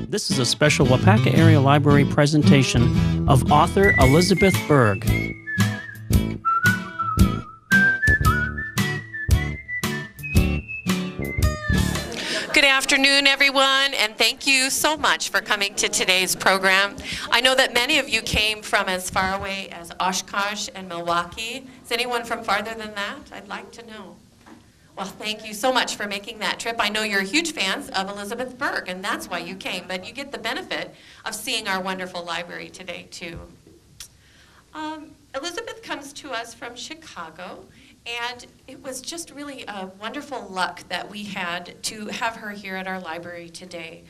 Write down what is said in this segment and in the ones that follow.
This is a special Waupaca Area Library presentation of author Elizabeth Berg. Good afternoon, everyone, and thank you so much for coming to today's program. I know that many of you came from as far away as Oshkosh and Milwaukee. Is anyone from farther than that? I'd like to know. Well, thank you so much for making that trip. I know you're huge fans of Elizabeth Berg, and that's why you came, but you get the benefit of seeing our wonderful library today, too. Elizabeth comes to us from Chicago, and it was just really a wonderful luck that we had to have her here at our library today.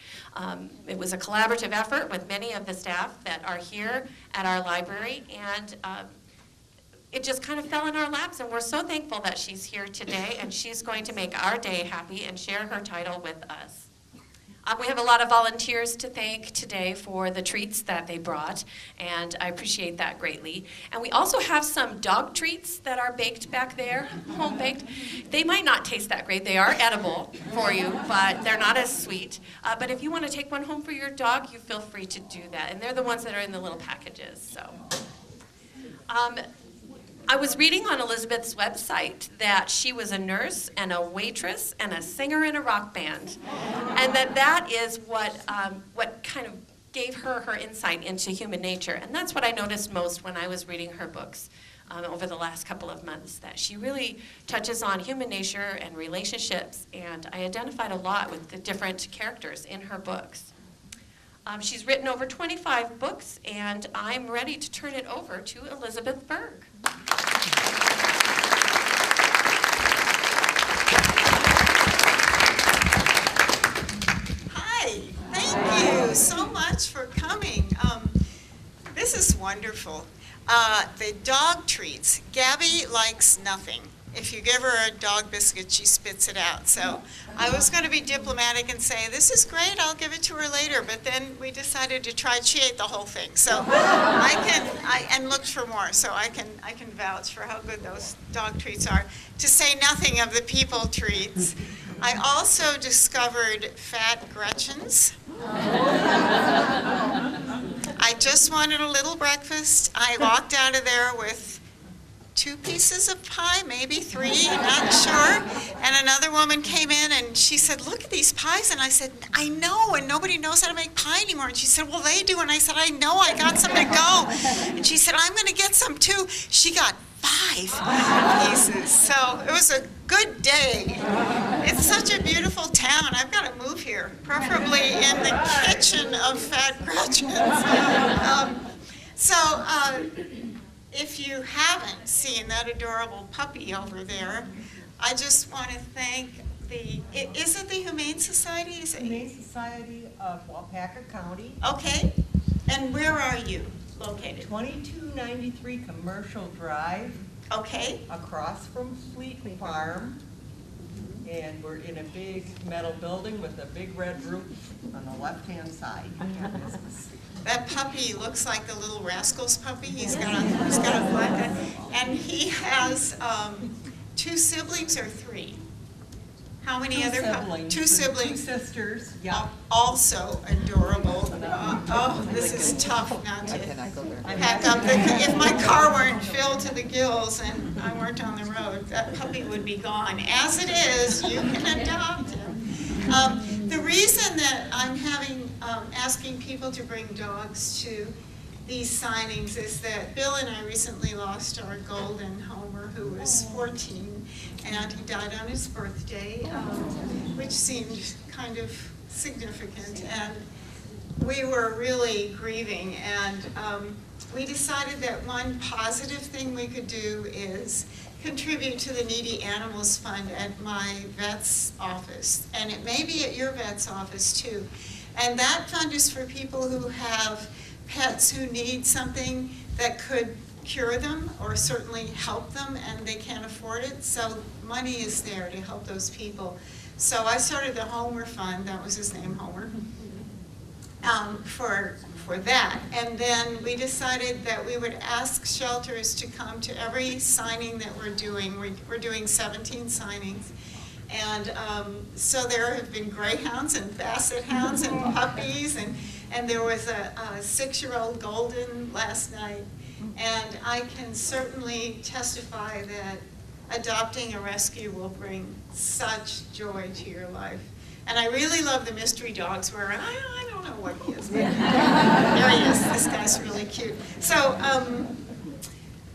It was a collaborative effort with many of the staff that are here at our library, and it just kind of fell in our laps, and we're so thankful that she's here today, and she's going to make our day happy and share her title with us. We have a lot of volunteers to thank today for the treats that they brought, and I appreciate that greatly. And we also have some dog treats that are baked back there, home baked. They might not taste that great. They are edible for you, but they're not as sweet. But if you want to take one home for your dog, you feel free to do that. And they're the ones that are in the little packages. So. I was reading on Elizabeth's website that she was a nurse and a waitress and a singer in a rock band, and that is what kind of gave her insight into human nature. And that's what I noticed most when I was reading her books over the last couple of months, that she really touches on human nature and relationships, and I identified a lot with the different characters in her books. She's written over 25 books, and I'm ready to turn it over to Elizabeth Berg. Hi, thank you so much for coming. This is wonderful. The dog treats. Gabby likes nothing. If you give her a dog biscuit, she spits it out. So I was going to be diplomatic and say, this is great, I'll give it to her later. But then we decided to try, she ate the whole thing. So and looked for more. So I can vouch for how good those dog treats are. To say nothing of the people treats. I also discovered fat Gretchens. I just wanted a little breakfast. I walked out of there with 2 pieces of pie, maybe 3, not sure. And another woman came in and she said, look at these pies. And I said, I know, and nobody knows how to make pie anymore. And she said, well, they do. And I said, I know, I got some to go. And she said, I'm going to get some too. She got 5 pieces. So it was a good day. It's such a beautiful town. I've got to move here, preferably in the kitchen of Fat Gretchen's. If you haven't seen that adorable puppy over there, I just want to thank is it the Humane Society? Humane Society of Waupaca County. Okay. And where are you located? 2293 Commercial Drive. Okay. Across from Fleet Farm. And we're in a big metal building with a big red roof on the left-hand side. That puppy looks like the Little Rascals puppy. He's got a black, and he has 2 siblings or 3. How many 2 other siblings? 2 siblings. 2 sisters. Yeah. Also adorable. This is tough not to pack up. If my car weren't filled to the gills and I weren't on the road, that puppy would be gone. As it is, you can adopt him. The reason that I'm asking people to bring dogs to these signings is that Bill and I recently lost our golden Homer, who was 14, and he died on his birthday, which seemed kind of significant, and we were really grieving, and we decided that one positive thing we could do is contribute to the Needy Animals Fund at my vet's office, and it may be at your vet's office too. And that fund is for people who have pets who need something that could cure them or certainly help them and they can't afford it. So money is there to help those people. So I started the Homer Fund, that was his name, Homer, for that. And then we decided that we would ask shelters to come to every signing that we're doing. We're doing 17 signings. And so there have been greyhounds and basset hounds and puppies, and there was a 6-year-old golden last night. And I can certainly testify that adopting a rescue will bring such joy to your life. And I really love the mystery dogs where I don't know what he is. But there he is. This guy's really cute. So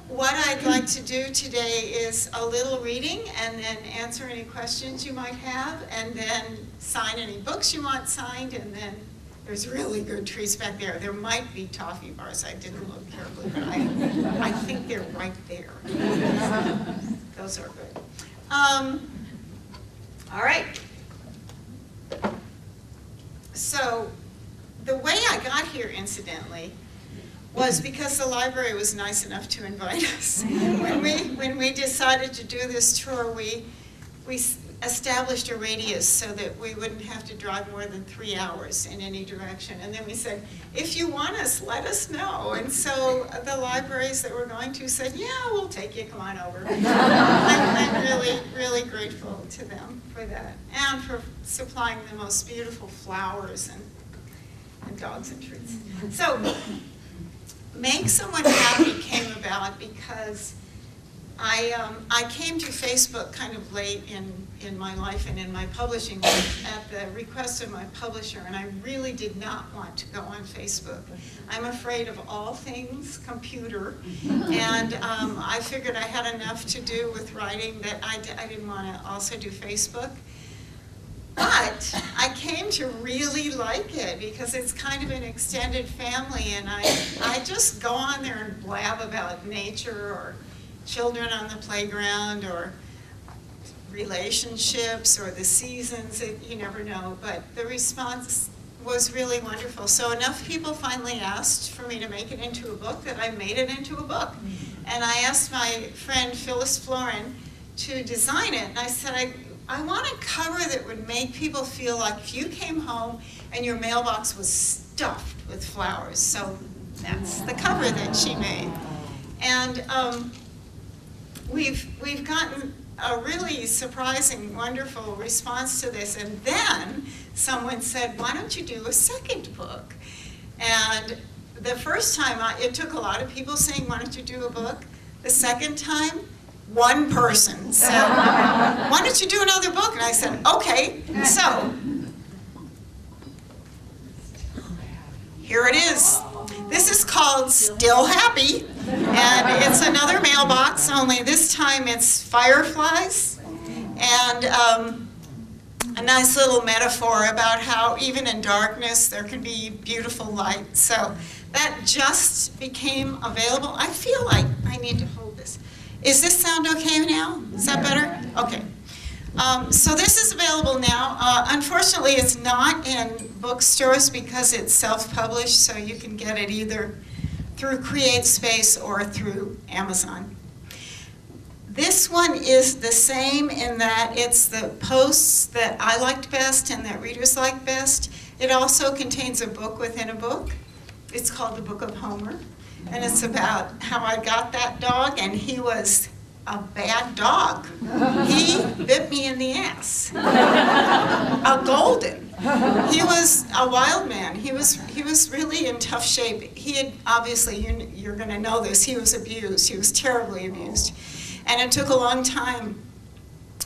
what I'd like to do today is a little reading and then answer any questions you might have and then sign any books you want signed, and then there's really good treats back there. There might be toffee bars. I didn't look carefully, but I think they're right there. Those are good. All right. So the way I got here, incidentally, was because the library was nice enough to invite us. When we decided to do this tour, we established a radius so that we wouldn't have to drive more than 3 hours in any direction. And then we said, if you want us, let us know. And so the libraries that we're going to said, yeah, we'll take you, come on over. I'm really, really grateful to them for that, and for supplying the most beautiful flowers and dogs and treats. So Make Someone Happy came about because I came to Facebook kind of late in my life and in my publishing life at the request of my publisher, and I really did not want to go on Facebook. I'm afraid of all things computer, and I figured I had enough to do with writing that I didn't want to also do Facebook. But I came to really like it because it's kind of an extended family, and I just go on there and blab about nature or children on the playground or relationships or the seasons. You never know, but the response was really wonderful. So enough people finally asked for me to make it into a book that I made it into a book. And I asked my friend Phyllis Florin to design it, and I said, I want a cover that would make people feel like if you came home and your mailbox was stuffed with flowers. So that's the cover that she made. And we've gotten a really surprising, wonderful response to this. And then someone said, why don't you do a second book? And the first time, it took a lot of people saying, why don't you do a book? The second time, one person said, why don't you do another book? And I said, okay. So here it is. This is called Still Happy, and it's another mailbox, only this time it's fireflies, and a nice little metaphor about how even in darkness there can be beautiful light. So that just became available. I feel like I need to hold this. Is this sound okay now? Is that better? Okay. So this is available now. Unfortunately, it's not in bookstores because it's self-published, so you can get it either through CreateSpace or through Amazon. This one is the same in that it's the posts that I liked best and that readers liked best. It also contains a book within a book. It's called The Book of Homer, and it's about how I got that dog, and he was a bad dog. He bit me in the ass. A golden. He was a wild man. He was really in tough shape. He had, obviously, you're going to know this, he was abused. He was terribly abused. And it took a long time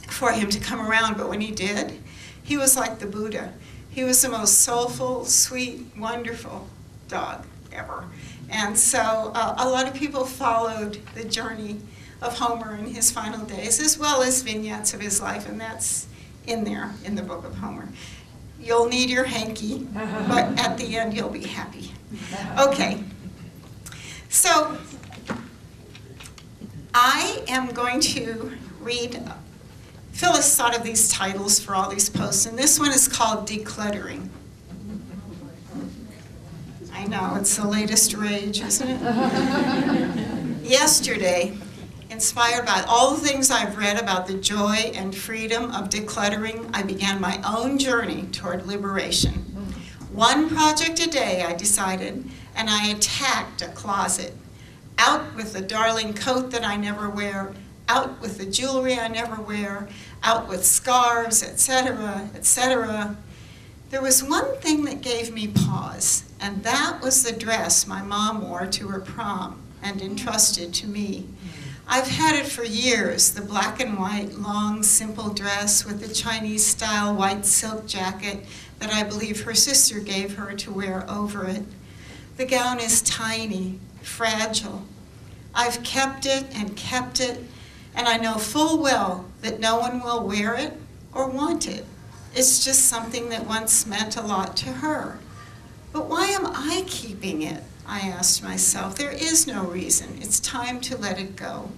for him to come around, but when he did, he was like the Buddha. He was the most soulful, sweet, wonderful dog ever. And so a lot of people followed the journey of Homer in his final days, as well as vignettes of his life, and that's in there in the Book of Homer. You'll need your hanky, but at the end you'll be happy. Okay, so I am going to read, Phyllis thought of these titles for all these posts, and this one is called Decluttering. I know, it's the latest rage, isn't it? Yesterday, inspired by all the things I've read about the joy and freedom of decluttering, I began my own journey toward liberation. One project a day, I decided, and I attacked a closet. Out with the darling coat that I never wear, out with the jewelry I never wear, out with scarves, etc., etc. There was one thing that gave me pause, and that was the dress my mom wore to her prom and entrusted to me. I've had it for years, the black and white, long, simple dress with the Chinese-style white silk jacket that I believe her sister gave her to wear over it. The gown is tiny, fragile. I've kept it, and I know full well that no one will wear it or want it. It's just something that once meant a lot to her. But why am I keeping it? I asked myself. There is no reason. It's time to let it go.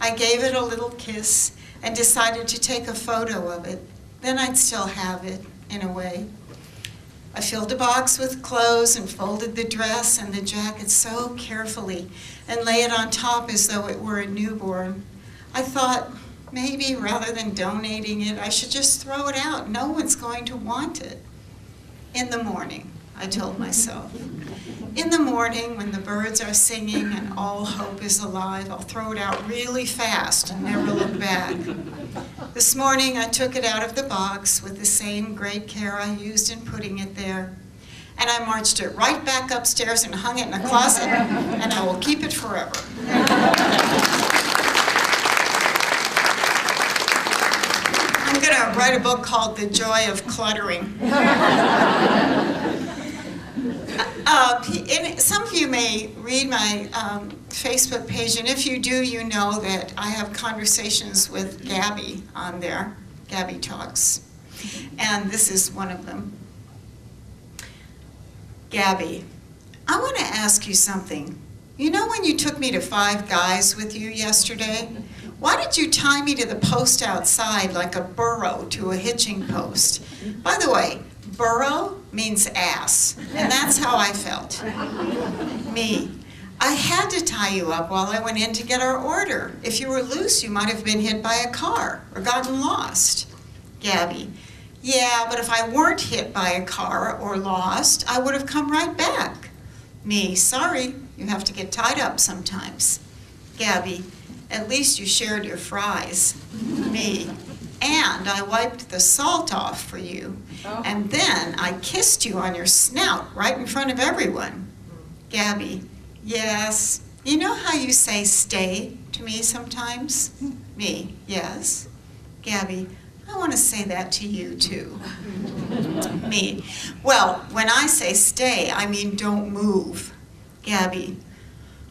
I gave it a little kiss and decided to take a photo of it. Then I'd still have it, in a way. I filled a box with clothes and folded the dress and the jacket so carefully and lay it on top as though it were a newborn. I thought, maybe rather than donating it, I should just throw it out. No one's going to want it. In the morning, I told myself. In the morning, when the birds are singing and all hope is alive, I'll throw it out really fast and never look back. This morning, I took it out of the box with the same great care I used in putting it there. And I marched it right back upstairs and hung it in a closet, and I will keep it forever. I'm going to write a book called The Joy of Cluttering. Some of you may read my Facebook page, and if you do, you know that I have conversations with Gabby on there. Gabby Talks. And this is one of them. Gabby, I want to ask you something. You know when you took me to Five Guys with you yesterday? Why did you tie me to the post outside like a burro to a hitching post? By the way, burro means ass, and that's how I felt. Me. I had to tie you up while I went in to get our order. If you were loose, you might have been hit by a car or gotten lost. Gabby. Yeah, but if I weren't hit by a car or lost, I would have come right back. Me. Sorry, you have to get tied up sometimes. Gabby. At least you shared your fries. Me. And I wiped the salt off for you. And then I kissed you on your snout right in front of everyone. Gabby, yes. You know how you say stay to me sometimes? Me, yes. Gabby, I want to say that to you too. Me, well, when I say stay, I mean don't move. Gabby,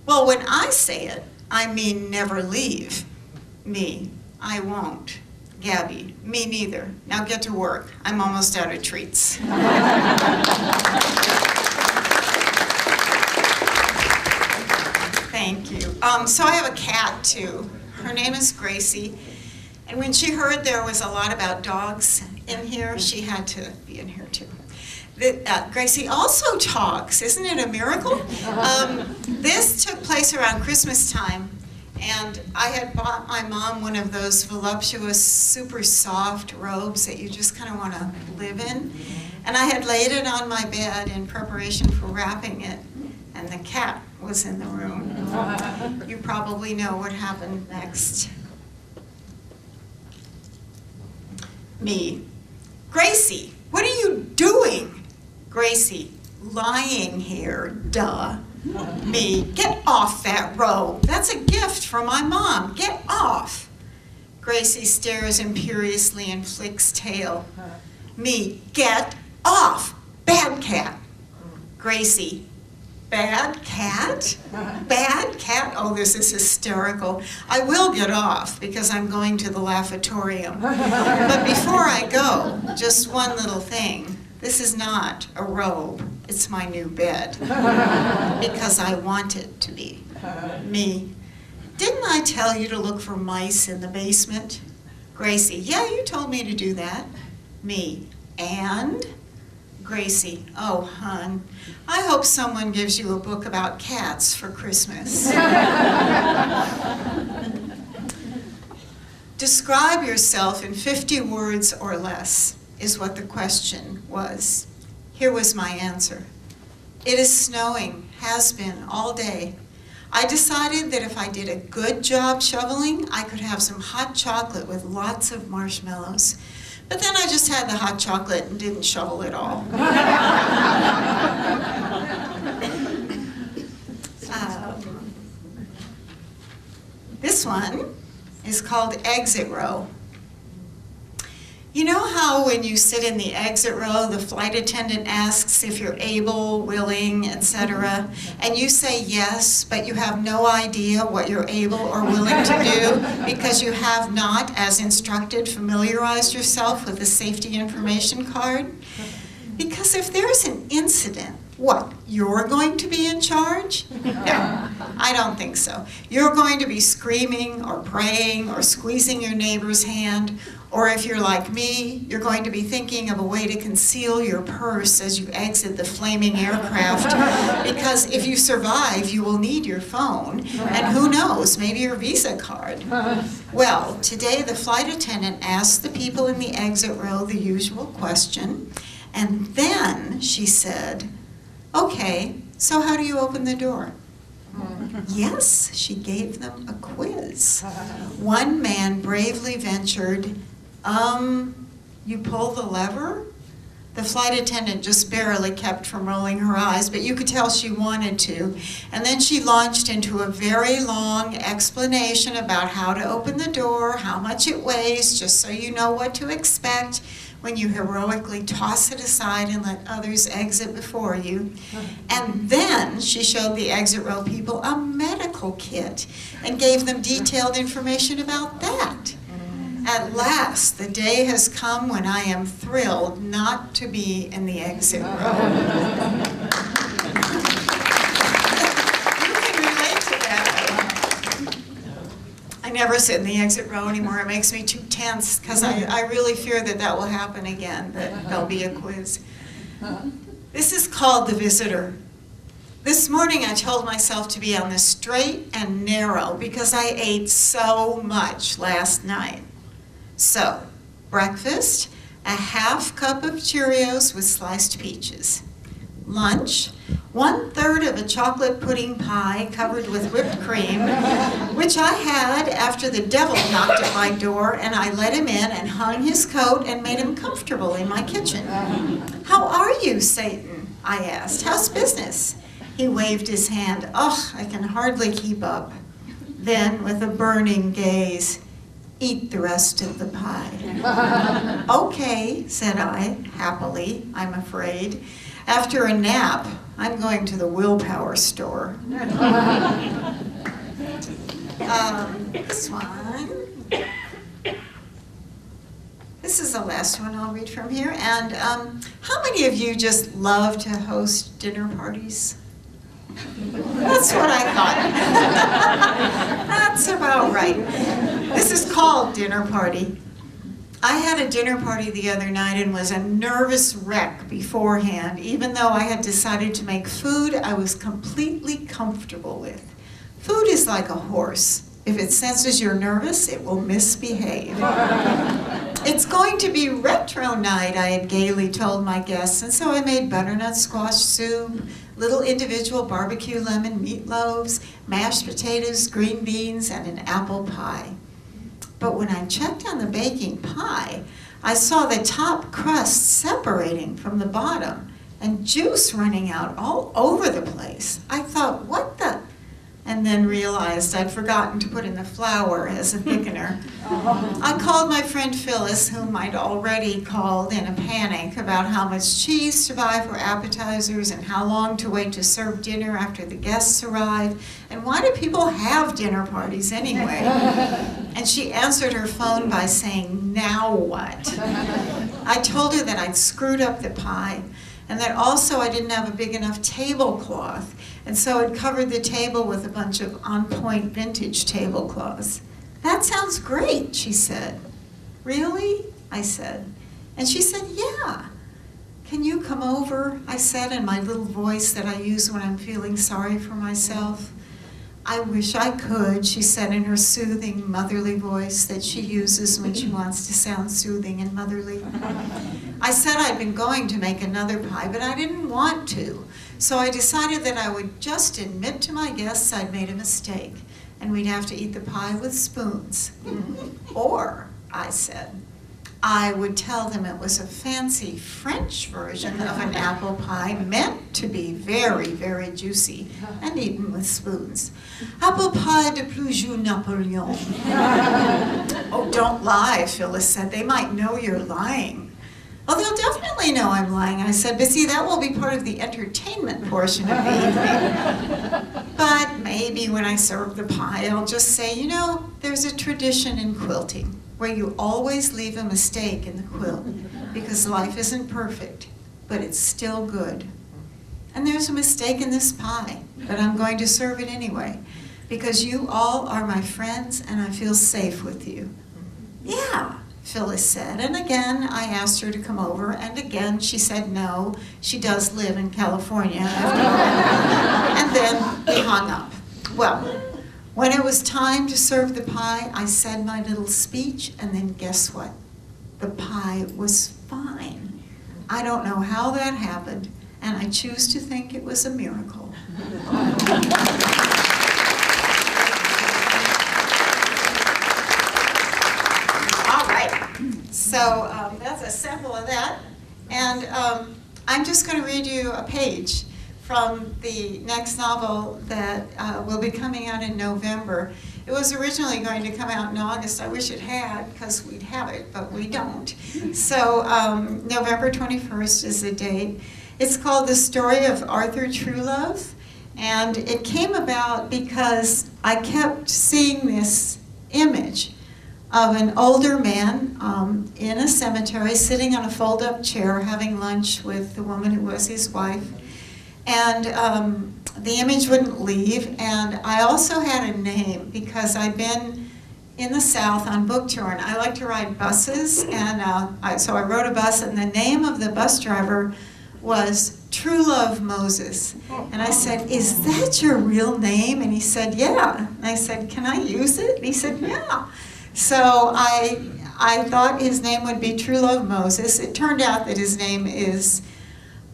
well, when I say it, I mean never leave. Me, I won't. Gabby, me neither. Now get to work. I'm almost out of treats. Thank you. So I have a cat too. Her name is Gracie. And when she heard there was a lot about dogs in here, she had to be in here too. Gracie also talks. Isn't it a miracle? This took place around Christmas time. And I had bought my mom one of those voluptuous, super soft robes that you just kind of want to live in. And I had laid it on my bed in preparation for wrapping it. And the cat was in the room. You probably know what happened next. Me. Gracie, what are you doing? Gracie, lying here, duh. Me, get off that robe. That's a gift from my mom. Get off. Gracie stares imperiously and flicks tail. Me, get off. Bad cat. Gracie, bad cat? Bad cat? Oh, this is hysterical. I will get off because I'm going to the laffatorium. But before I go, just one little thing. This is not a robe. It's my new bed. Because I want it to be. Me. Didn't I tell you to look for mice in the basement? Gracie. Yeah, you told me to do that. Me. And? Gracie. Oh, hon. I hope someone gives you a book about cats for Christmas. Describe yourself in 50 words or less, is what the question was. Here was my answer. It is snowing, has been all day. I decided that if I did a good job shoveling, I could have some hot chocolate with lots of marshmallows. But then I just had the hot chocolate and didn't shovel at all. This one is called Exit Row. You know how when you sit in the exit row, the flight attendant asks if you're able, willing, etc., and you say yes, but you have no idea what you're able or willing to do because you have not, as instructed, familiarized yourself with the safety information card? Because if there's an incident, what, you're going to be in charge? No, I don't think so. You're going to be screaming or praying or squeezing your neighbor's hand, or if you're like me, you're going to be thinking of a way to conceal your purse as you exit the flaming aircraft, because if you survive, you will need your phone, and who knows, maybe your Visa card. Well, today the flight attendant asked the people in the exit row the usual question, and then she said, "Okay, so how do you open the door?" Yes, she gave them a quiz. One man bravely ventured, you pull the lever? The flight attendant just barely kept from rolling her eyes, but you could tell she wanted to. And then she launched into a very long explanation about how to open the door, how much it weighs, just so you know what to expect when you heroically toss it aside and let others exit before you. And then she showed the exit row people a medical kit and gave them detailed information about that. At last, the day has come when I am thrilled not to be in the exit row. You can relate to that. I never sit in the exit row anymore. It makes me too tense because I really fear that that will happen again, that there'll be a quiz. This is called The Visitor. This morning I told myself to be on the straight and narrow because I ate so much last night. So, breakfast, a half cup of Cheerios with sliced peaches. Lunch, 1/3 of a chocolate pudding pie covered with whipped cream, which I had after the devil knocked at my door and I let him in and hung his coat and made him comfortable in my kitchen. "How are you, Satan?" I asked. "How's business?" He waved his hand. "Oh, I can hardly keep up." Then, with a burning gaze, "Eat the rest of the pie." "Okay," said I, happily, I'm afraid. After a nap, I'm going to the willpower store. This one. This is the last one I'll read from here. And how many of you just love to host dinner parties? That's what I thought. That's about right. This is called Dinner Party. I had a dinner party the other night and was a nervous wreck beforehand, even though I had decided to make food I was completely comfortable with. Food is like a horse. If it senses you're nervous, it will misbehave. It's going to be retro night, I had gaily told my guests, and so I made butternut squash soup, little individual barbecue lemon meatloaves, mashed potatoes, green beans, and an apple pie. But when I checked on the baking pie, I saw the top crust separating from the bottom and juice running out all over the place. I thought, what the? And then realized I'd forgotten to put in the flour as a thickener. I called my friend Phyllis, whom I'd already called in a panic about how much cheese to buy for appetizers and how long to wait to serve dinner after the guests arrive, and why do people have dinner parties anyway? And she answered her phone by saying, "Now what?" I told her that I'd screwed up the pie, and that also I didn't have a big enough tablecloth, and so I'd covered the table with a bunch of on-point vintage tablecloths. "That sounds great," she said. "Really?" I said. And she said, "Yeah." "Can you come over?" I said in my little voice that I use when I'm feeling sorry for myself. "I wish I could," she said in her soothing, motherly voice that she uses when she wants to sound soothing and motherly. I said I'd been going to make another pie, but I didn't want to. So I decided that I would just admit to my guests I'd made a mistake, and we'd have to eat the pie with spoons. Or, I said, I would tell them it was a fancy French version of an apple pie meant to be very, very juicy and eaten with spoons. Apple pie de plus Napoleon. Oh, don't lie, Phyllis said. They might know you're lying. Oh, they'll definitely know I'm lying, I said, but see, that will be part of the entertainment portion of the evening. But maybe when I serve the pie, I'll just say, you know, there's a tradition in quilting where you always leave a mistake in the quilt because life isn't perfect, but it's still good. And there's a mistake in this pie, but I'm going to serve it anyway because you all are my friends and I feel safe with you. Yeah, Phyllis said, and again I asked her to come over, and again she said no, she does live in California after all. And then we hung up. Well, when it was time to serve the pie, I said my little speech, and then guess what? The pie was fine. I don't know how that happened, and I choose to think it was a miracle. All right, so that's a sample of that, and I'm just going to read you a page from the next novel that will be coming out in November. It was originally going to come out in August. I wish it had, because we'd have it, but we don't. So November 21st is the date. It's called The Story of Arthur Truelove, and it came about because I kept seeing this image of an older man in a cemetery sitting on a fold-up chair having lunch with the woman who was his wife. And the image wouldn't leave, and I also had a name because I'd been in the South on book tour, and I like to ride buses, and so I rode a bus, and the name of the bus driver was Truelove Moses. And I said, "Is that your real name?" And he said, "Yeah." And I said, "Can I use it?" And he said, "Yeah." So I thought his name would be Truelove Moses. It turned out that his name is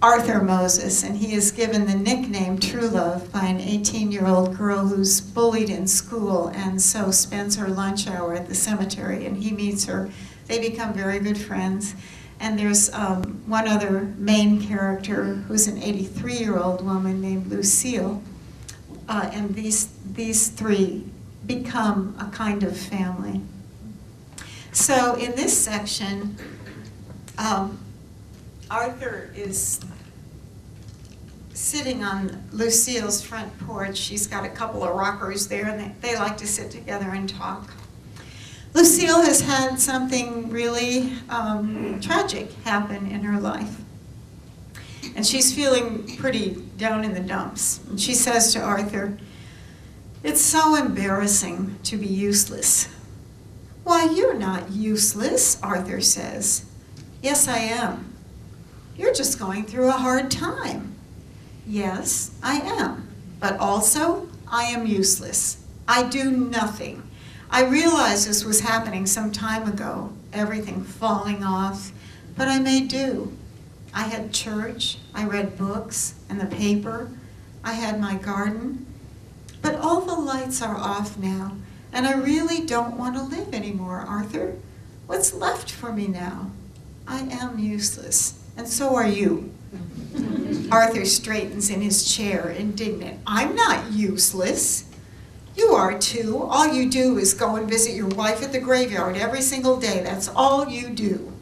Arthur Moses, and he is given the nickname Truelove by an 18-year-old girl who's bullied in school and so spends her lunch hour at the cemetery, and he meets her. They become very good friends. And there's one other main character who's an 83-year-old woman named Lucille, and these three become a kind of family. So in this section, Arthur is sitting on Lucille's front porch. She's got a couple of rockers there, and they like to sit together and talk. Lucille has had something really tragic happen in her life, and she's feeling pretty down in the dumps. And she says to Arthur, "It's so embarrassing to be useless." "Why, you're not useless," Arthur says. "Yes, I am." "You're just going through a hard time." "Yes, I am. But also, I am useless. I do nothing. I realized this was happening some time ago, everything falling off, but I made do. I had church, I read books and the paper, I had my garden, but all the lights are off now, and I really don't want to live anymore, Arthur. What's left for me now? I am useless, and so are you." Arthur straightens in his chair, indignant. "I'm not useless." "You are too. All you do is go and visit your wife at the graveyard every single day. That's all you do."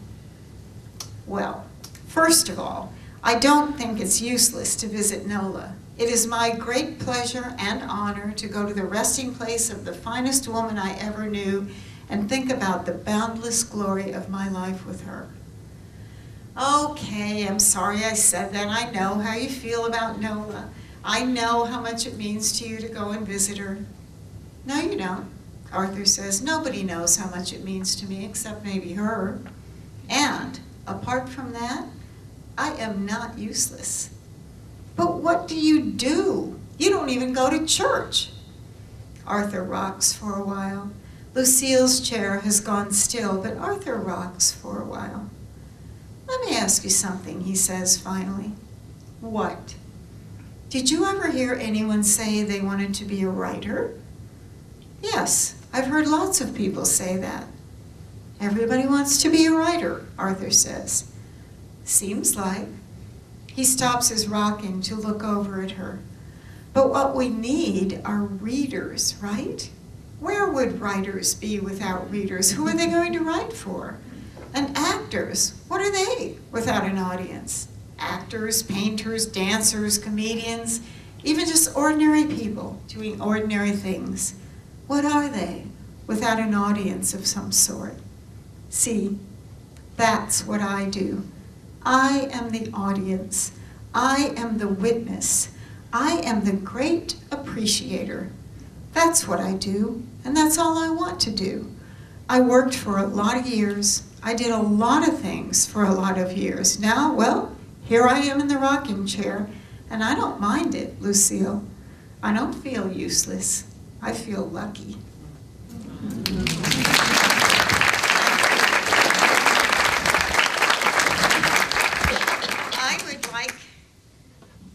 "Well, first of all, I don't think it's useless to visit Nola. It is my great pleasure and honor to go to the resting place of the finest woman I ever knew and think about the boundless glory of my life with her." "Okay, I'm sorry I said that. I know how you feel about Nola. I know how much it means to you to go and visit her." "No, you don't," Arthur says. "Nobody knows how much it means to me except maybe her. And apart from that, I am not useless." "But what do? You don't even go to church." Arthur rocks for a while. Lucille's chair has gone still, but Arthur rocks for a while. "Let me ask you something," he says finally. "What?" Did you ever hear anyone say they wanted to be a writer? Yes, I've heard lots of people say that. Everybody wants to be a writer, Arthur says. Seems like. He stops his rocking to look over at her. But what we need are readers, right? Where would writers be without readers? Who are they going to write for? And actors, what are they without an audience? Actors, painters, dancers, comedians, even just ordinary people doing ordinary things. What are they without an audience of some sort? See, that's what I do. I am the audience. I am the witness. I am the great appreciator. That's what I do, and that's all I want to do. I worked for a lot of years. I did a lot of things for a lot of years. Now, well, here I am in the rocking chair, and I don't mind it, Lucille. I don't feel useless. I feel lucky. I would like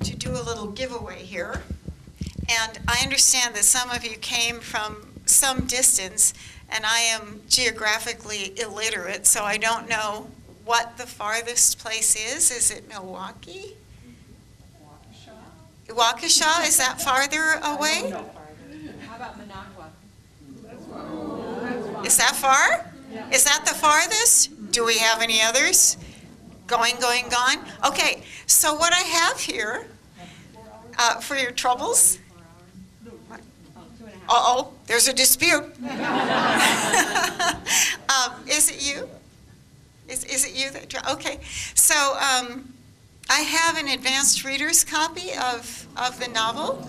to do a little giveaway here. And I understand that some of you came from some distance, and I am geographically illiterate, so I don't know what the farthest place is. Is it Milwaukee? Waukesha, is that farther away? How about Minocqua? Is that far? Is that the farthest? Do we have any others? Going, gone? Okay, so what I have here for your troubles. Uh-oh, there's a dispute. Is it you? Is it you that, okay. So I have an advanced reader's copy of the novel,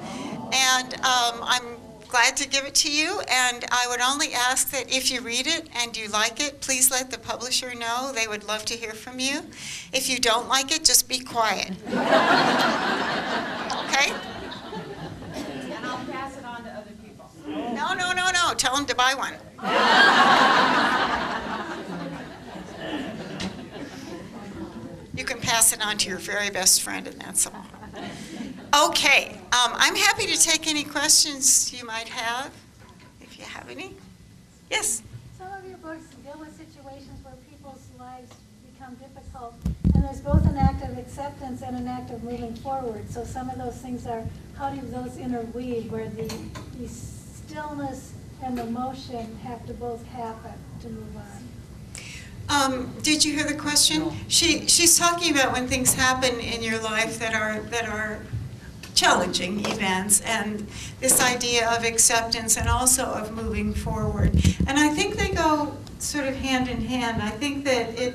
and I'm glad to give it to you, and I would only ask that if you read it and you like it, please let the publisher know. They would love to hear from you. If you don't like it, just be quiet. Okay? And I'll pass it on to other people. No. Tell them to buy one. You can pass it on to your very best friend, and that's all. Okay, I'm happy to take any questions you might have, if you have any. Yes? Some of your books deal with situations where people's lives become difficult, and there's both an act of acceptance and an act of moving forward. So some of those things are, how do those interweave, where the stillness and the motion have to both happen to move on? Did you hear the question? No. She's talking about when things happen in your life that are challenging events, and this idea of acceptance and also of moving forward. And I think they go sort of hand in hand. I think that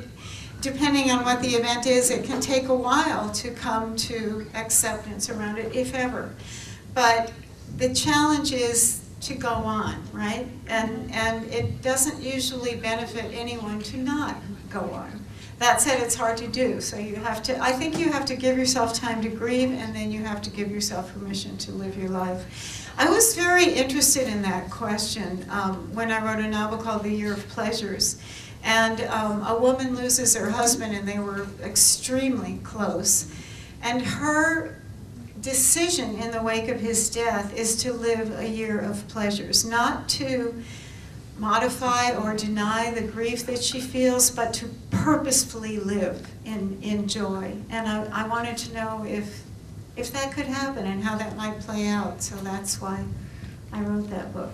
depending on what the event is, it can take a while to come to acceptance around it, if ever. But the challenge is to go on, right? And it doesn't usually benefit anyone to not go on. That said, it's hard to do, so I think you have to give yourself time to grieve, and then you have to give yourself permission to live your life. I was very interested in that question when I wrote a novel called The Year of Pleasures. And a woman loses her husband, and they were extremely close. And her decision in the wake of his death is to live a year of pleasures, not to modify or deny the grief that she feels, but to purposefully live in joy. And I wanted to know if that could happen and how that might play out, so that's why I wrote that book.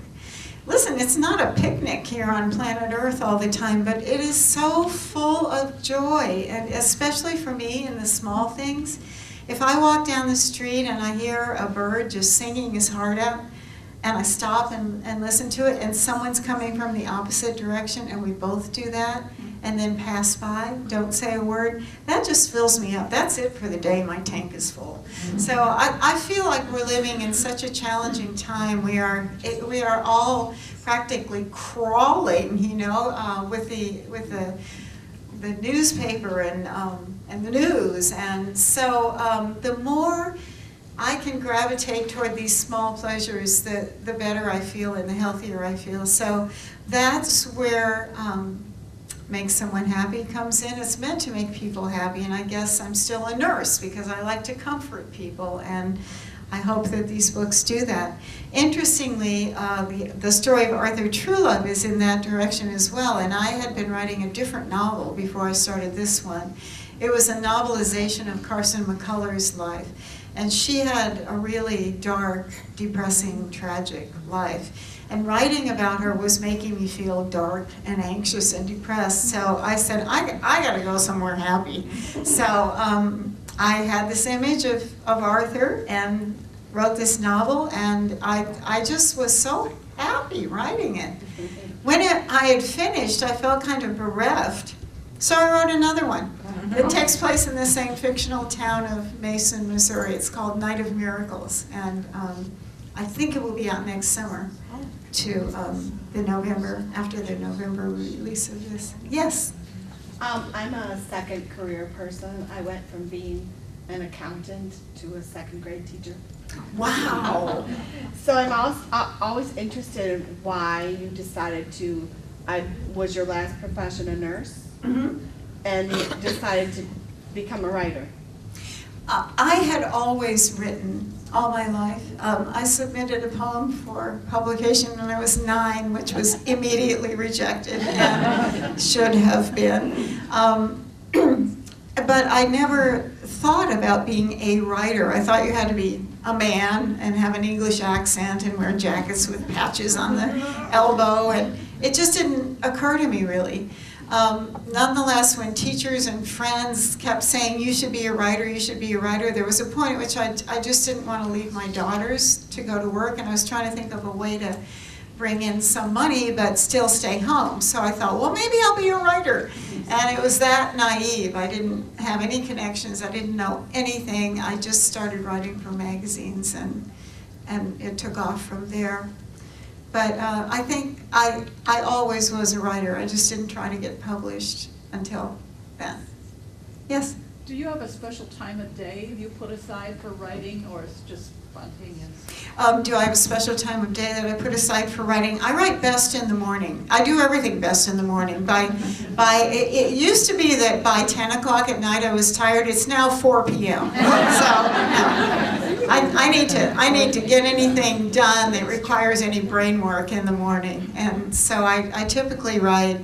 Listen, it's not a picnic here on planet Earth all the time, but it is so full of joy, and especially for me in the small things. If I walk down the street and I hear a bird just singing his heart out, and I stop and listen to it, and someone's coming from the opposite direction, and we both do that, and then pass by, don't say a word, that just fills me up. That's it for the day. My tank is full. So I feel like we're living in such a challenging time. We are all practically crawling, with the newspaper and the news. And so the more I can gravitate toward these small pleasures, the better I feel and the healthier I feel. So that's where makes someone happy comes in. It's meant to make people happy, and I guess I'm still a nurse because I like to comfort people, and I hope that these books do that. Interestingly, the story of Arthur Trulove is in that direction as well, and I had been writing a different novel before I started this one. It was a novelization of Carson McCullers' life, and she had a really dark, depressing, tragic life. And writing about her was making me feel dark and anxious and depressed, so I said, I gotta go somewhere happy. So I had this image of Arthur and wrote this novel, and I just was so happy writing it. When I had finished, I felt kind of bereft, so I wrote another one. It takes place in the same fictional town of Mason, Missouri. It's called Night of Miracles, and I think it will be out next summer to after the November release of this. Yes? I'm a second career person. I went from being an accountant to a second grade teacher. Wow. So I'm always interested in why you decided to, was your last profession a nurse? Mm-hmm. And you decided to become a writer? I had always written all my life. I submitted a poem for publication when I was 9, which was immediately rejected and should have been. But I never thought about being a writer. I thought you had to be a man and have an English accent and wear jackets with patches on the elbow, and it just didn't occur to me really. Nonetheless, when teachers and friends kept saying, you should be a writer, you should be a writer, there was a point at which I just didn't want to leave my daughters to go to work, and I was trying to think of a way to bring in some money but still stay home. So I thought, well, maybe I'll be a writer. And it was that naive. I didn't have any connections. I didn't know anything. I just started writing for magazines, and it took off from there. But I think I always was a writer. I just didn't try to get published until then. Yes? Do you have a special time of day you put aside for writing, or it's just spontaneous? Do I have a special time of day that I put aside for writing? I write best in the morning. I do everything best in the morning. It used to be that by 10 o'clock at night I was tired. It's now 4 p.m. So no. I need to get anything done that requires any brain work in the morning. And so I typically write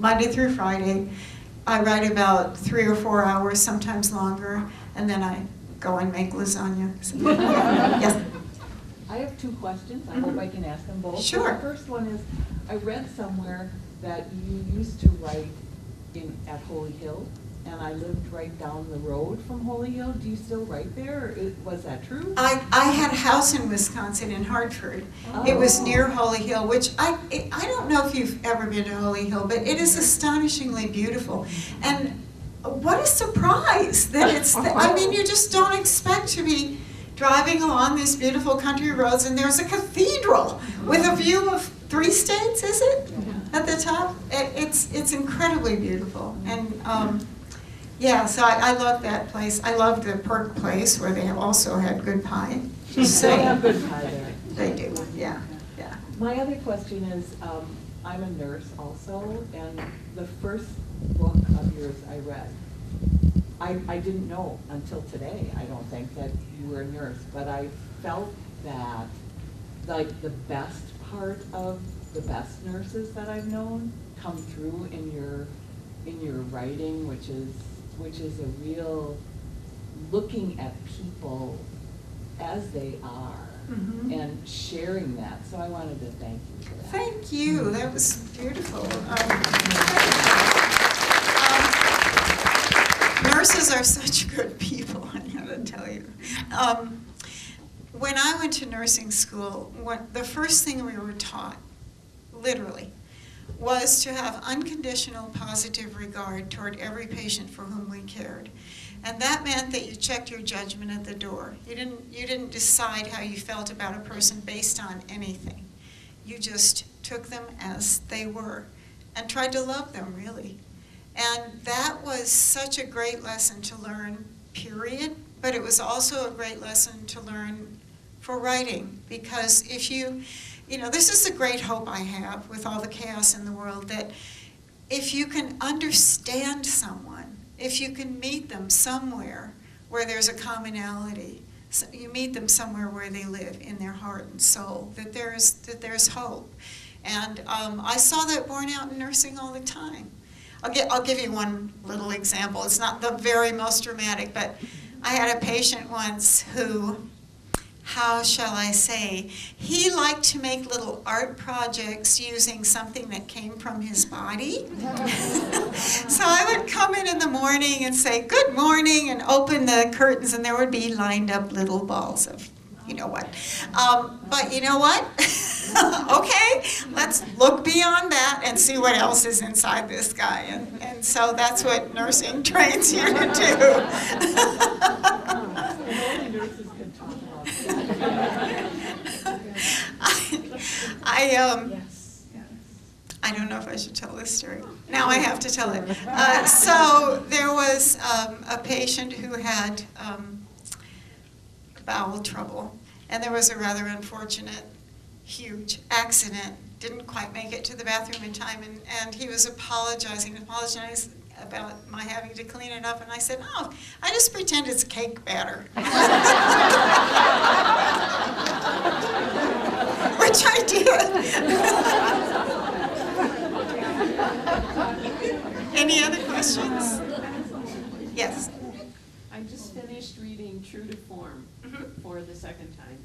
Monday through Friday. I write about 3 or 4 hours, sometimes longer, and then I go and make lasagna. Yes? I have 2 questions. I hope I can ask them both. Sure. So the first one is, I read somewhere that you used to write at Holy Hill, and I lived right down the road from Holy Hill. Do you still write there? Was that true? I had a house in Wisconsin, in Hartford. Oh. It was near Holy Hill, which I don't know if you've ever been to Holy Hill, but it is astonishingly beautiful. And what a surprise that it's, I mean, you just don't expect to be driving along these beautiful country roads and there's a cathedral with a view of 3 states, is it? At the top? It's incredibly beautiful. And yeah, so I love that place. I love the Perk place where they also had good pie. Just They saying. have good pie there. They do, yeah. My other question is, I'm a nurse also, and the first book of yours I read, I didn't know until today, I don't think, that you were a nurse, but I felt that like the best part of the best nurses that I've known come through in your writing, which is a real looking at people as they are. Mm-hmm. And sharing that. So I wanted to thank you for that. Thank you. That was beautiful. Nurses are such good people, I gotta tell you. When I went to nursing school, the first thing we were taught, literally, was to have unconditional positive regard toward every patient for whom we cared. And that meant that you checked your judgment at the door. You didn't decide how you felt about a person based on anything. You just took them as they were and tried to love them, really. And that was such a great lesson to learn, period. But it was also a great lesson to learn for writing, because if you know, this is the great hope I have with all the chaos in the world, that if you can understand someone, if you can meet them somewhere where there's a commonality, so you meet them somewhere where they live in their heart and soul, that there's hope. And I saw that borne out in nursing all the time. I'll give you one little example. It's not the very most dramatic, but I had a patient once who, how shall I say, he liked to make little art projects using something that came from his body. So I would come in the morning and say, "Good morning," and open the curtains, and there would be lined up little balls of, you know what. But you know what? Okay, let's look beyond that and see what else is inside this guy. And so that's what nursing trains you to do. Only nurses can talk about I don't know if I should tell this story. Now I have to tell it. So there was a patient who had bowel trouble, and there was a rather unfortunate, huge accident. Didn't quite make it to the bathroom in time, and he was apologizing about my having to clean it up, and I said, "Oh, I just pretend it's cake batter." Which I did. Any other questions? Yes. I just finished reading True to Form for the second time,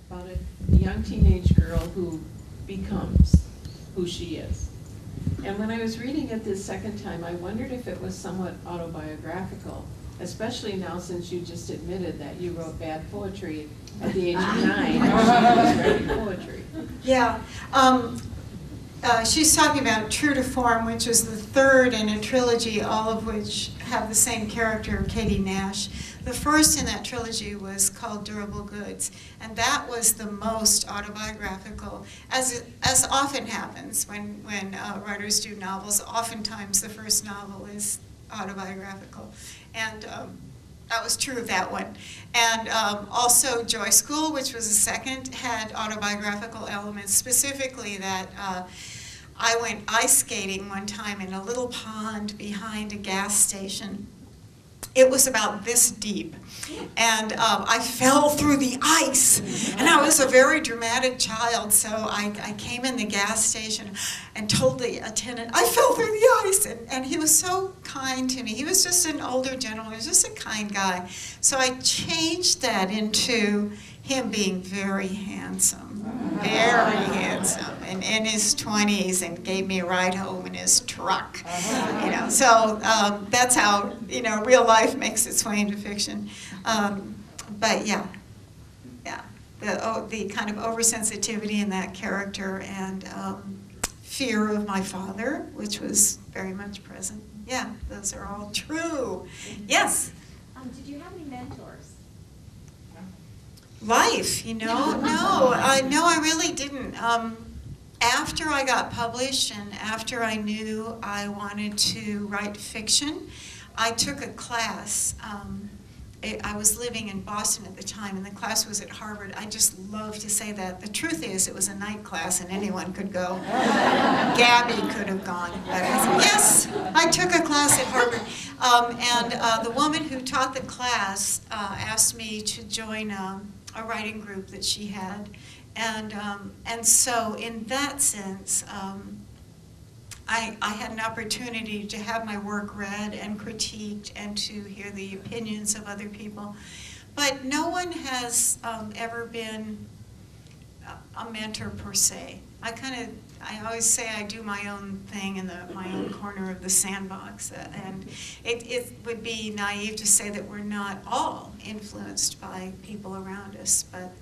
about a young teenage girl who becomes who she is. And when I was reading it this second time, I wondered if it was somewhat autobiographical, especially now since you just admitted that you wrote bad poetry at the age of 9 when she was writing poetry. Yeah. She's talking about True to Form, which is the third in a trilogy, all of which have the same character, Katie Nash. The first in that trilogy was called Durable Goods, and that was the most autobiographical, as often happens when writers do novels. Oftentimes the first novel is autobiographical, and that was true of that one. And also Joy School, which was the second, had autobiographical elements, specifically that I went ice skating one time in a little pond behind a gas station. It was about this deep, and I fell through the ice, and I was a very dramatic child, so I came in the gas station and told the attendant, I fell through the ice, and he was so kind to me. He was just an older gentleman, he was just a kind guy. So I changed that into him being very handsome, and in his 20s, and gave me a ride home in his truck. You know, so that's how, you know, real life makes its way into fiction. But yeah, the kind of oversensitivity in that character, and fear of my father, which was very much present. Yeah, those are all true. Yes? Did you have any mentors? Life, you know? No, I really didn't. After I got published and after I knew I wanted to write fiction, I took a class. I was living in Boston at the time, and the class was at Harvard. I just love to say that. The truth is, it was a night class, and anyone could go. Gabby could have gone. But I said, yes, I took a class at Harvard. And the woman who taught the class asked me to join a writing group that she had. And so in that sense, I had an opportunity to have my work read and critiqued and to hear the opinions of other people. But no one has ever been a mentor per se. I always say I do my own thing in my own corner of the sandbox. And it would be naive to say that we're not all influenced by people around us. But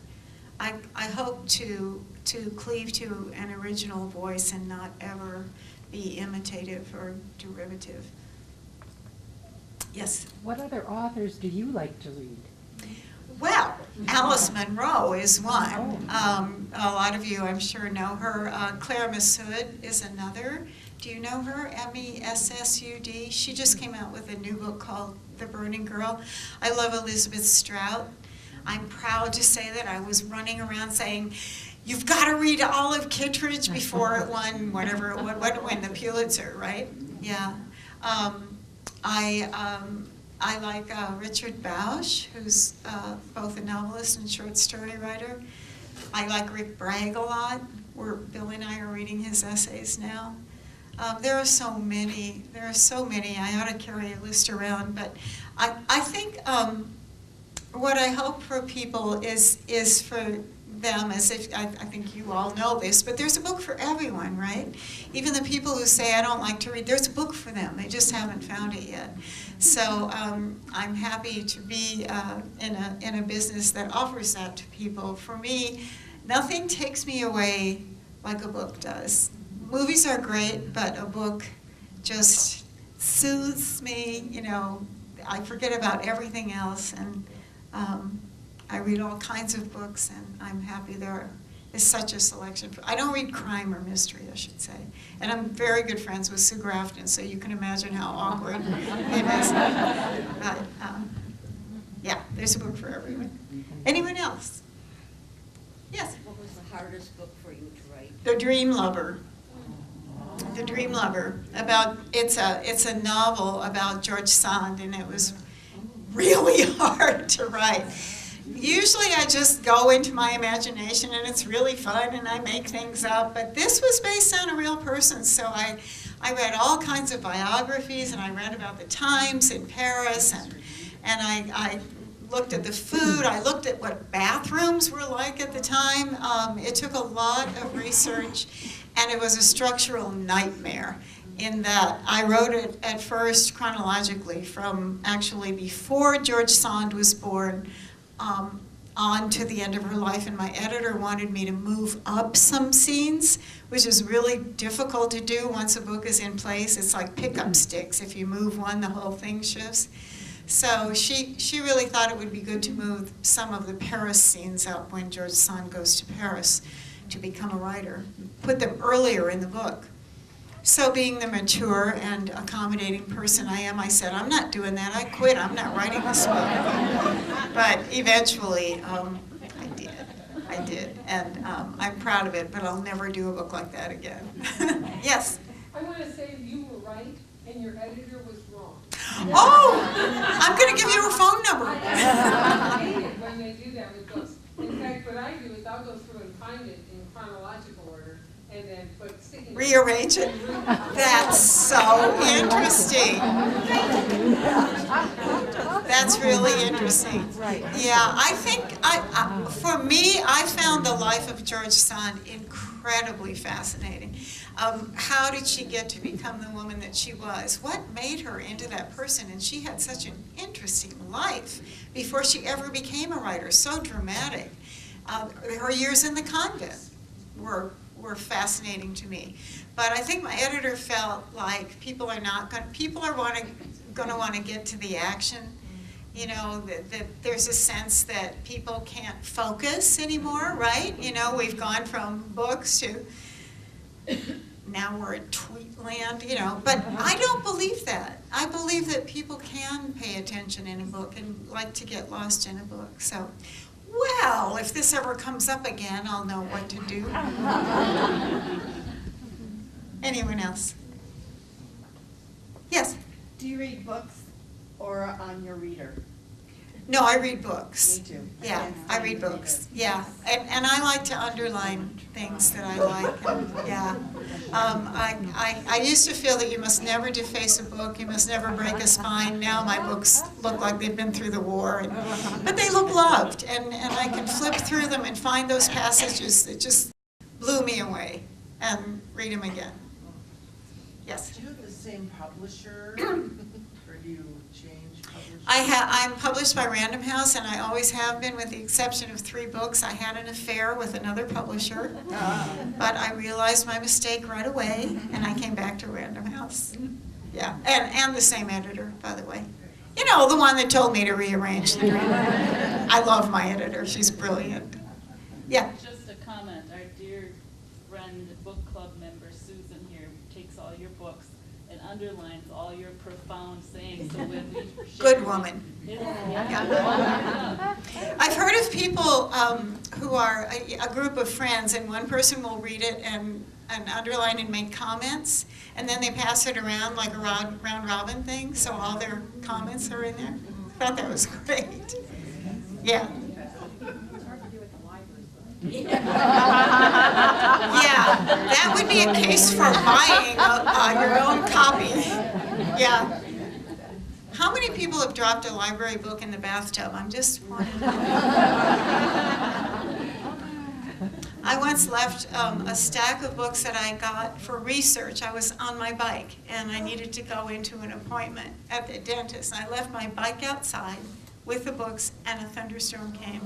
I hope to cleave to an original voice and not ever be imitative or derivative. Yes? What other authors do you like to read? Well, Alice Munro is one. A lot of you, I'm sure, know her. Claire Messud is another. Do you know her? Messud. She just came out with a new book called The Burning Girl. I love Elizabeth Strout. I'm proud to say that I was running around saying, you've got to read Olive Kittredge before it won whatever, what it won, the Pulitzer, right? Yeah. I like Richard Bausch, who's both a novelist and short story writer. I like Rick Bragg a lot. Bill and I are reading his essays now. There are so many. There are so many. I ought to carry a list around, but I think what I hope for people is for them, as if I think you all know this, but there's a book for everyone, right? Even the people who say I don't like to read, there's a book for them. They just haven't found it yet. So I'm happy to be in a business that offers that to people. For me, nothing takes me away like a book does. Movies are great, but a book just soothes me. You know, I forget about everything else, and I read all kinds of books, and I'm happy there is such a selection. I don't read crime or mystery, I should say. And I'm very good friends with Sue Grafton, so you can imagine how awkward it is. But, yeah, there's a book for everyone. Anyone else? Yes? What was the hardest book for you to write? The Dream Lover. The Dream Lover. It's a novel about George Sand, and it was really hard to write. Usually I just go into my imagination and it's really fun and I make things up, but this was based on a real person, so I read all kinds of biographies, and I read about the times in Paris, and I looked at the food, I looked at what bathrooms were like at the time. It took a lot of research, and it was a structural nightmare in that I wrote it at first chronologically from actually before George Sand was born on to the end of her life, and my editor wanted me to move up some scenes, which is really difficult to do once a book is in place. It's like pickup sticks. If you move one, the whole thing shifts. So she really thought it would be good to move some of the Paris scenes up when George Sand goes to Paris to become a writer, put them earlier in the book. So being the mature and accommodating person I am, I said, I'm not doing that. I quit. I'm not writing this book. But eventually, I did. And I'm proud of it, but I'll never do a book like that again. Yes? I want to say you were right, and your editor was wrong. Oh! I'm going to give you her phone number. I hate it when they do that with books. In fact, what I do is I'll go through and find it in chronological order, and then put sticky. Rearrange it? That's so interesting. That's really interesting. Yeah, I think, for me, I found the life of George Sand incredibly fascinating. How did she get to become the woman that she was? What made her into that person? And she had such an interesting life before she ever became a writer, so dramatic. Her years in the convent were fascinating to me. But I think my editor felt like people are going to want to get to the action. You know, that there's a sense that people can't focus anymore, right? You know, we've gone from books to now we're at tweet land, you know. But I don't believe that. I believe that people can pay attention in a book and like to get lost in a book. So, well, if this ever comes up again, I'll know what to do. Anyone else? Yes? Do you read books or on your reader? No, I read books. Me too. Yeah, I read books. Yeah, and I like to underline things that I like. And, yeah, I used to feel that you must never deface a book. You must never break a spine. Now my books look like they've been through the war, but they look loved, and I can flip through them and find those passages that just blew me away and read them again. Yes. Do you have the same publisher, or do you change publishers? I'm published by Random House, and I always have been, with the exception of 3 books. I had an affair with another publisher, but I realized my mistake right away, and I came back to Random House. Yeah, and the same editor, by the way. You know, the one that told me to rearrange the dream. I love my editor. She's brilliant. Yeah. Just a comment. Our dear friend, book club member Susan here, takes all your books and underlines all your profound sayings. So when we Good woman. Yeah. I've heard of people who are a group of friends, and one person will read it and underline and make comments, and then they pass it around like a round robin thing, so all their comments are in there. I thought that was great. Yeah. Yeah, that would be a case for buying your own copy. Yeah. How many people have dropped a library book in the bathtub? I'm just wondering. I once left a stack of books that I got for research. I was on my bike and I needed to go into an appointment at the dentist. I left my bike outside with the books and a thunderstorm came.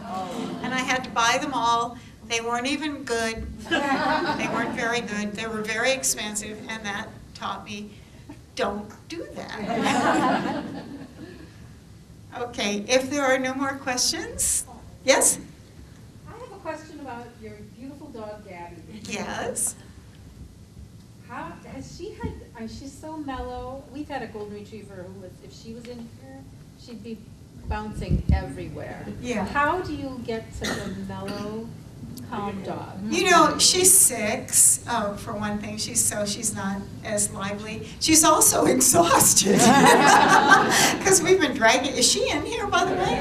And I had to buy them all. They weren't even good. They weren't very good. They were very expensive, and that taught me, don't do that. Okay, if there are no more questions, yes? I have a question about your beautiful dog, Gabby. Yes. How has she had? She's so mellow. We've had a golden retriever who was, if she was in here, she'd be bouncing everywhere. Yeah. How do you get such a mellow, calm dog? You know, she's 6, for one thing. She's not as lively. She's also exhausted. Because we've been dragging, is she in here, by the way?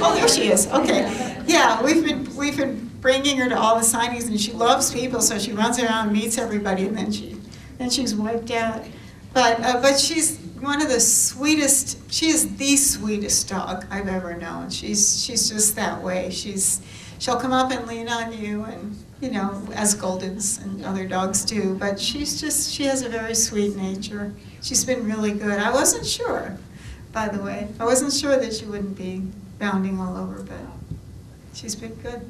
Oh, there she is, okay. Yeah, we've been bringing her to all the signings, and she loves people, so she runs around and meets everybody, and then she's wiped out. But she's one of the sweetest, she is the sweetest dog I've ever known. She's just that way. She'll come up and lean on you, and as Goldens and other dogs do, but she has a very sweet nature. She's been really good. I wasn't sure, by the way. I wasn't sure that she wouldn't be bounding all over, but she's been good.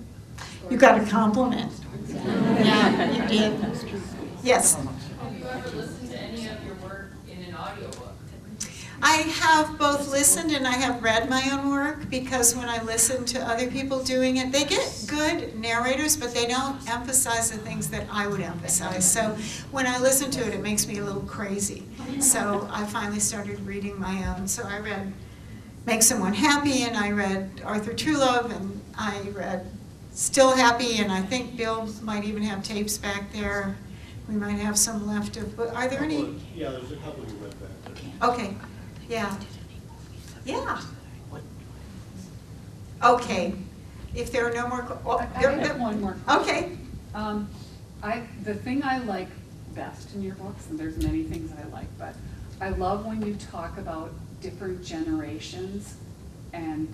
You got a compliment. Yeah, you did. Yes? Have you ever listened to any of your work in an audiobook? I have both listened and I have read my own work, because when I listen to other people doing it, they get good narrators, but they don't emphasize the things that I would emphasize. So when I listen to it, it makes me a little crazy. So I finally started reading my own. So I read Make Someone Happy, and I read Arthur Truelove, and I read Still Happy, and I think Bill might even have tapes back there. We might have some left of, but are there any? Yeah, there's a couple you read back there. Okay, yeah. Yeah. Okay, if there are no more, I have one more. Okay. The thing I like best in your books, and there's many things I like, but I love when you talk about different generations and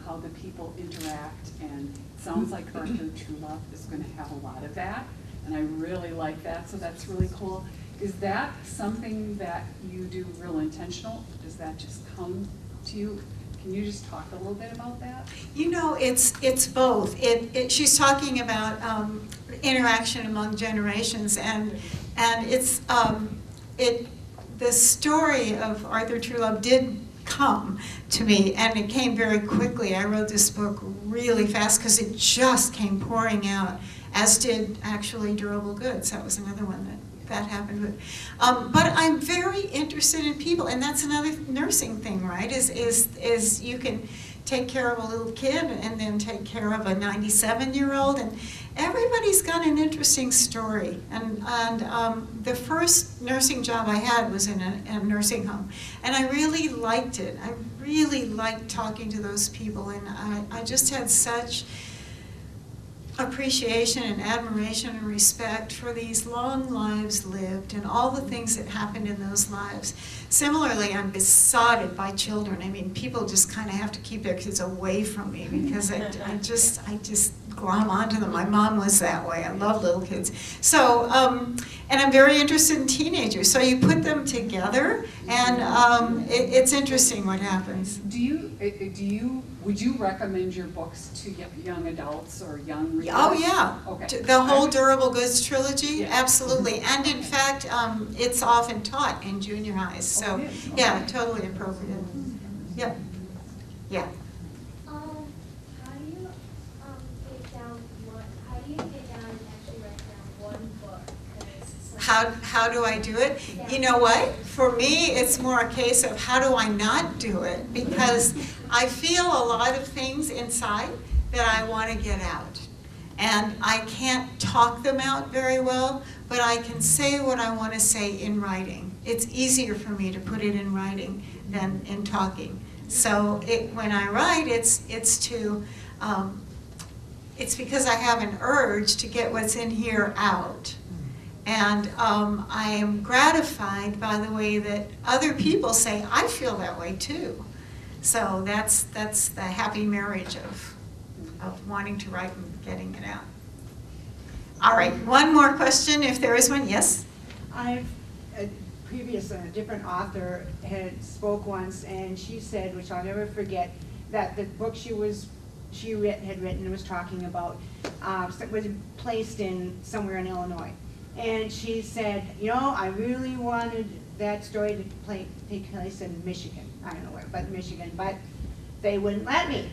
how the people interact, and it sounds like Arthur Truelove is going to have a lot of that, and I really like that, so that's really cool. Is that something that you do real intentional? Does that just come to you? Can you just talk a little bit about that? It's both. She's talking about interaction among generations, and it's the story of Arthur Truelove did come to me, and it came very quickly. I wrote this book really fast because it just came pouring out, as did actually Durable Goods. That was another one that happened with. But I'm very interested in people, and that's another nursing thing, right? Is you can take care of a little kid and then take care of a 97-year-old, and everybody's got an interesting story. And the first nursing job I had was in a nursing home, and I really liked it. I really liked talking to those people, and I just had such appreciation and admiration and respect for these long lives lived and all the things that happened in those lives. Similarly, I'm besotted by children. I mean, people just kind of have to keep their kids away from me because I just glom onto them. My mom was that way. I love little kids. So, and I'm very interested in teenagers. So you put them together, and it's interesting what happens. Would you recommend your books to young adults or young readers? Oh yeah, okay. The whole Durable Goods trilogy, absolutely. And in fact, it's often taught in junior highs. So yeah, totally appropriate. Yeah, yeah. How do you get down and actually write down one book? How do I do it? You know what? For me, it's more a case of how do I not do it? Because I feel a lot of things inside that I want to get out. And I can't talk them out very well, but I can say what I want to say in writing. It's easier for me to put it in writing than in talking. So when I write, it's because I have an urge to get what's in here out. And I am gratified by the way that other people say, I feel that way too. So that's the happy marriage of wanting to write and getting it out. All right, one more question, if there is one. Yes? A different author had spoke once, and she said, which I'll never forget, that the book had written and was talking about was placed in somewhere in Illinois. And she said, I really wanted that story to take place in Michigan. I don't know where, but Michigan. But they wouldn't let me.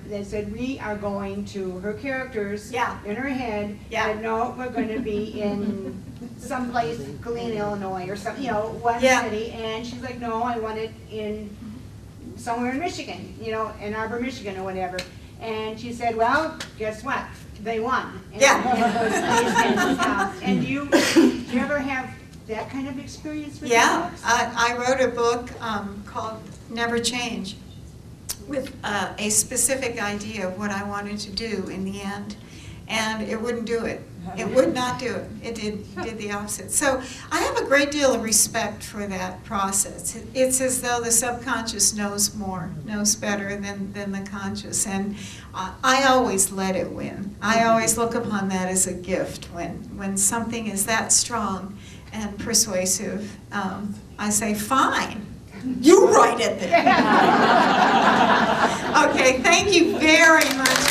They said, we are going to, her characters in her head, said, no, we're going to be in someplace, Galena, Illinois, or something, one city. And she's like, no, I want it in somewhere in Michigan, Ann Arbor, Michigan, or whatever. And she said, well, guess what? They won. And and do you ever have that kind of experience with books? I wrote a book called Never Change with a specific idea of what I wanted to do in the end. And it wouldn't do it. It would not do it. It did the opposite. So I have a great deal of respect for that process. It's as though the subconscious knows more, knows better than the conscious. And I always let it win. I always look upon that as a gift. When something is that strong and persuasive, I say, fine. You write it then. Okay, thank you very much.